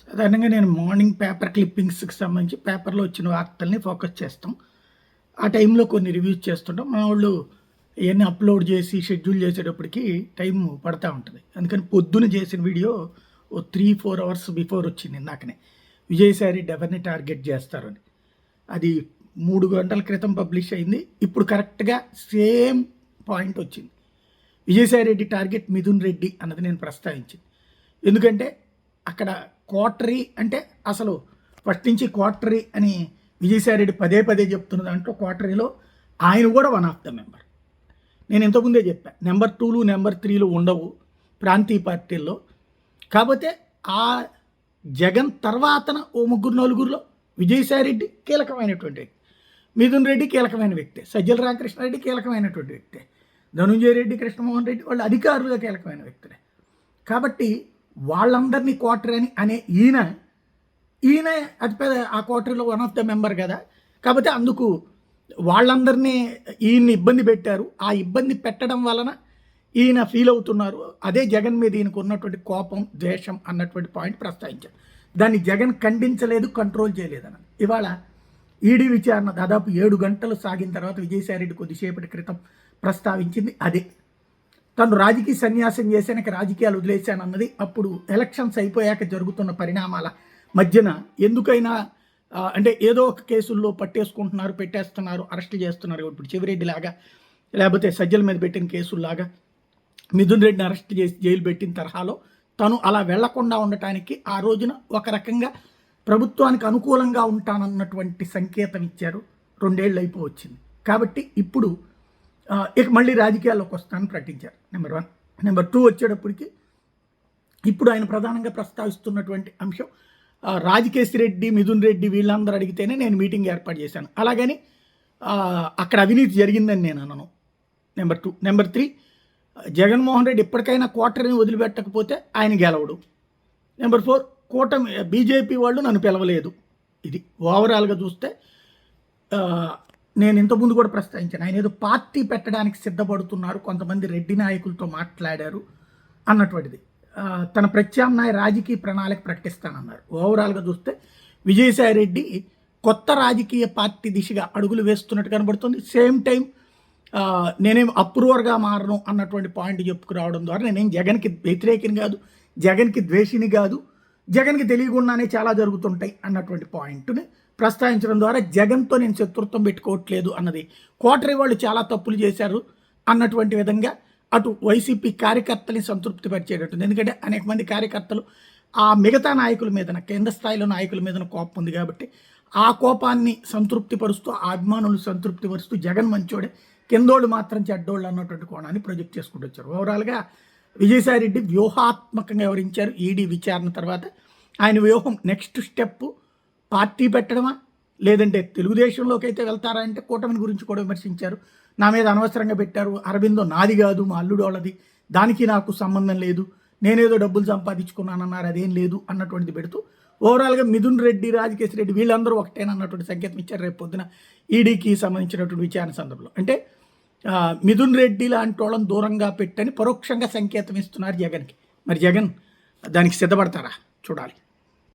సాధారణంగా నేను morning paper క్లిప్పింగ్స్కి సంబంధించి పేపర్లో వచ్చిన వార్తల్ని ఫోకస్ చేస్తాం. ఆ టైంలో కొన్ని రివ్యూస్ చేస్తుంటాం. మా వాళ్ళు ఇవన్నీ అప్లోడ్ చేసి షెడ్యూల్ చేసేటప్పటికి టైం పడతా ఉంటుంది. అందుకని పొద్దున చేసిన వీడియో ఓ 3-4 అవర్స్ బిఫోర్ వచ్చింది ఇందాకనే. విజయసాయి ఎవరిని టార్గెట్ చేస్తారని. అది 3 గంటల క్రితం పబ్లిష్ అయింది. ఇప్పుడు కరెక్ట్గా సేమ్ పాయింట్ వచ్చింది. విజయసాయి రెడ్డి టార్గెట్ మిథున్ రెడ్డి అన్నది నేను ప్రస్తావించింది. ఎందుకంటే అక్కడ క్వార్టరీ అంటే అసలు ఫస్ట్ నుంచి క్వార్టరీ అని విజయసాయి రెడ్డి పదే పదే చెప్తున్న దాంట్లో క్వార్టరీలో ఆయన కూడా వన్ ఆఫ్ ద మెంబర్. నేను ఇంతకుముందే చెప్పాను, నెంబర్ 2లు నెంబర్ 3లు ఉండవు ప్రాంతీయ పార్టీల్లో. కాకపోతే ఆ జగన్ తర్వాతన ఓ 3-4లో విజయసాయి రెడ్డి కీలకమైనటువంటి వ్యక్తి, మిథున్ రెడ్డి కీలకమైన వ్యక్తి, సజ్జల రామకృష్ణారెడ్డి కీలకమైనటువంటి వ్యక్తి, ధనుంజయ రెడ్డి, కృష్ణమోహన్ రెడ్డి వాళ్ళు అధికారులుగా కీలకమైన వ్యక్తులే. కాబట్టి వాళ్ళందరినీ క్వార్టర్ అని అనే ఈయన అతిపెద్ద ఆ క్వార్టర్లో వన్ ఆఫ్ ద మెంబర్ కదా. కాకపోతే అందుకు వాళ్ళందరినీ ఈయన్ని ఇబ్బంది పెట్టారు. ఆ ఇబ్బంది పెట్టడం వలన ఈయన ఫీల్ అవుతున్నారు. అదే జగన్ మీద ఈయనకు ఉన్నటువంటి కోపం, ద్వేషం అన్నటువంటి పాయింట్ ప్రస్తావించారు. దాన్ని జగన్ ఖండించలేదు, కంట్రోల్ చేయలేదన్న. ఇవాళ ఈడీ విచారణ దాదాపు 7 గంటలు సాగిన తర్వాత విజయసాయి రెడ్డి కొద్దిసేపటి క్రితం ప్రస్తావించింది అదే. తను రాజకీయ సన్యాసం చేశాక రాజకీయాలు వదిలేశానన్నది. అప్పుడు ఎలక్షన్స్ అయిపోయాక జరుగుతున్న పరిణామాల మధ్యన ఎందుకైనా అంటే ఏదో ఒక కేసుల్లో పట్టేసుకుంటున్నారు, పెట్టేస్తున్నారు, అరెస్టులు చేస్తున్నారు. ఇప్పుడు చెవిరెడ్డి లాగా, లేకపోతే సజ్జల మీద పెట్టిన కేసుల్లాగా మిథున్ రెడ్డిని అరెస్ట్ చేసి జైలు పెట్టిన తరహాలో తను అలా వెళ్లకుండా ఉండటానికి ఆ రోజున ఒక రకంగా ప్రభుత్వానికి అనుకూలంగా ఉంటానన్నటువంటి సంకేతం ఇచ్చారు. 2 ఏళ్ళు అయిపోవచ్చింది. కాబట్టి ఇప్పుడు ఇక మళ్ళీ రాజకీయాల్లోకి వస్తానని ప్రకటించారు. నెంబర్ 1. నెంబర్ 2 వచ్చేటప్పటికి ఇప్పుడు ఆయన ప్రధానంగా ప్రస్తావిస్తున్నటువంటి అంశం రాజకేశ్ రెడ్డి, మిథున్ రెడ్డి వీళ్ళందరూ అడిగితేనే నేను మీటింగ్ ఏర్పాటు చేశాను, అలాగని అక్కడ అవినీతి జరిగిందని నేను అనను. నెంబర్ 2. నెంబర్ 3, జగన్మోహన్ రెడ్డి ఎప్పటికైనా క్వార్టర్ని వదిలిపెట్టకపోతే ఆయన గెలవడు. నెంబర్ 4, కూటమి బీజేపీ వాళ్ళు నన్ను పిలవలేదు. ఇది ఓవరాల్గా చూస్తే నేను ఇంతకుముందు కూడా ప్రస్తావించాను, ఆయన ఏదో పార్టీ పెట్టడానికి సిద్ధపడుతున్నారు, కొంతమంది రెడ్డి నాయకులతో మాట్లాడారు అన్నటువంటిది. తన ప్రత్యామ్నాయ రాజకీయ ప్రణాళిక ప్రకటిస్తానన్నారు. ఓవరాల్గా చూస్తే విజయసాయి రెడ్డి కొత్త రాజకీయ పార్టీ దిశగా అడుగులు వేస్తున్నట్టు కనబడుతుంది. సేమ్ టైం నేనేం అప్రూవర్గా మారను అన్నటువంటి పాయింట్ చెప్పుకురావడం ద్వారా నేనేం జగన్కి వ్యతిరేకిని కాదు, జగన్కి ద్వేషిని కాదు, జగన్కి తెలియకుండానే చాలా జరుగుతుంటాయి అన్నటువంటి పాయింట్ని ప్రస్తావించడం ద్వారా జగన్తో నేను శత్రుత్వం పెట్టుకోవట్లేదు అన్నది, కోటరీ వాళ్ళు చాలా తప్పులు చేశారు అన్నటువంటి విధంగా అటు వైసీపీ కార్యకర్తల్ని సంతృప్తి పరిచేటట్టుంది. ఎందుకంటే అనేక మంది కార్యకర్తలు ఆ మిగతా నాయకుల మీదన, కేంద్ర స్థాయిలో నాయకుల మీదన కోపం ఉంది కాబట్టి ఆ కోపాన్ని సంతృప్తి పరుస్తూ, ఆ అభిమానులు సంతృప్తి పరుస్తూ జగన్ మంచోడే, కిందోళ్ళు మాత్రం చెడ్డోళ్ళు అన్నటువంటి కోణాన్ని ప్రొజెక్ట్ చేసుకుంటూ వచ్చారు. ఓవరాల్గా విజయసాయి రెడ్డి వ్యూహాత్మకంగా వివరించారు. ఈడీ విచారణ తర్వాత ఆయన వ్యూహం నెక్స్ట్ స్టెప్ పార్టీ పెట్టడమా, లేదంటే తెలుగుదేశంలోకి అయితే వెళ్తారా అంటే కూటమిని గురించి కూడా విమర్శించారు. నా మీద అనవసరంగా పెట్టారు, అరవిందో నాది కాదు మా అల్లుడు వాళ్ళది, దానికి నాకు సంబంధం లేదు, నేనేదో డబ్బులు సంపాదించుకున్నానన్నారు, అదేం లేదు అన్నటువంటిది పెడుతూ ఓవరాల్గా మిథున్ రెడ్డి, రాజకేశ్ రెడ్డి వీళ్ళందరూ ఒకటేనన్నటువంటి సంకేతం ఇచ్చారు. రేపు పొద్దున ఈడీకి సంబంధించినటువంటి విచారణ సందర్భంలో అంటే మిథున్ రెడ్డి లాంటి వాళ్ళని దూరంగా పెట్టని పరోక్షంగా సంకేతం ఇస్తున్నారు జగన్కి. మరి జగన్ దానికి సిద్ధపడతారా చూడాలి.